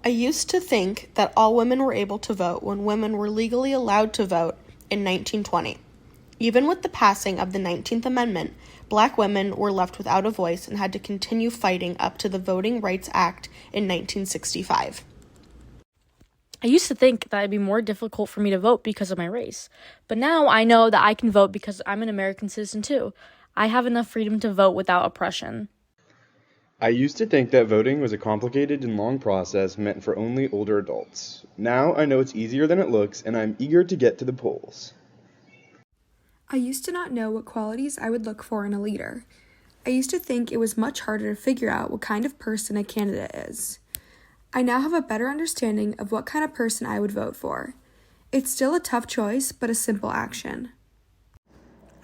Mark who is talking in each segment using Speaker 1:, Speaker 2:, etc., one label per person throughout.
Speaker 1: I used to think that all women were able to vote when women were legally allowed to vote in 1920. Even with the passing of the 19th Amendment, Black women were left without a voice and had to continue fighting up to the Voting Rights Act in 1965.
Speaker 2: I used to think that it'd be more difficult for me to vote because of my race, but now I know that I can vote because I'm an American citizen too. I have enough freedom to vote without oppression.
Speaker 3: I used to think that voting was a complicated and long process meant for only older adults. Now I know it's easier than it looks, and I'm eager to get to the polls.
Speaker 4: I used to not know what qualities I would look for in a leader. I used to think it was much harder to figure out what kind of person a candidate is. I now have a better understanding of what kind of person I would vote for. It's still a tough choice, but a simple action.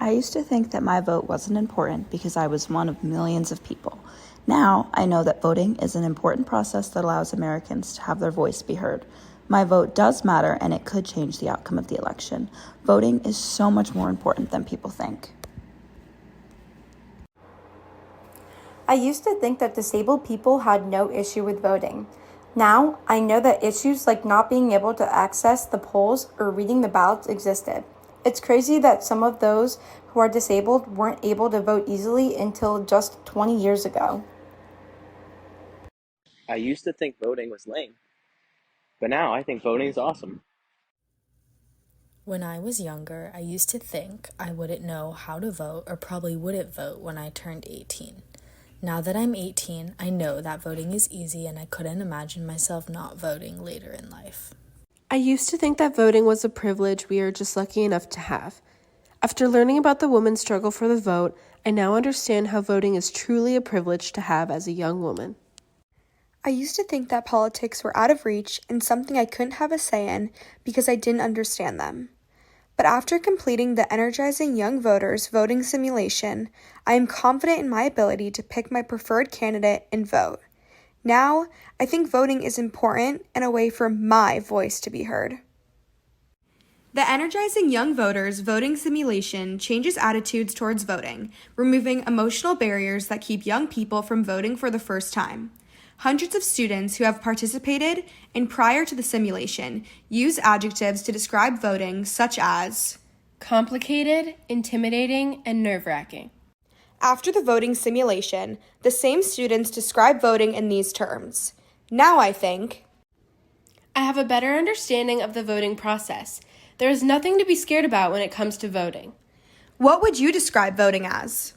Speaker 5: I used to think that my vote wasn't important because I was one of millions of people. Now I know that voting is an important process that allows Americans to have their voice be heard. My vote does matter, and it could change the outcome of the election. Voting is so much more important than people think.
Speaker 6: I used to think that disabled people had no issue with voting. Now, I know that issues like not being able to access the polls or reading the ballots existed. It's crazy that some of those who are disabled weren't able to vote easily until just 20 years ago.
Speaker 7: I used to think voting was lame, but now I think voting is awesome.
Speaker 8: When I was younger, I used to think I wouldn't know how to vote or probably wouldn't vote when I turned 18. Now that I'm 18, I know that voting is easy and I couldn't imagine myself not voting later in life.
Speaker 9: I used to think that voting was a privilege we are just lucky enough to have. After learning about the women's struggle for the vote, I now understand how voting is truly a privilege to have as a young woman.
Speaker 4: I used to think that politics were out of reach and something I couldn't have a say in because I didn't understand them. But after completing the Energizing Young Voters voting simulation, I am confident in my ability to pick my preferred candidate and vote. Now, I think voting is important and a way for my voice to be heard. The Energizing Young Voters voting simulation changes attitudes towards voting, removing emotional barriers that keep young people from voting for the first time. Hundreds of students who have participated and prior to the simulation use adjectives to describe voting such as
Speaker 9: complicated, intimidating, and nerve-wracking.
Speaker 4: After the voting simulation, the same students describe voting in these terms. Now I think,
Speaker 9: I have a better understanding of the voting process. There is nothing to be scared about when it comes to voting.
Speaker 4: what would you describe voting as?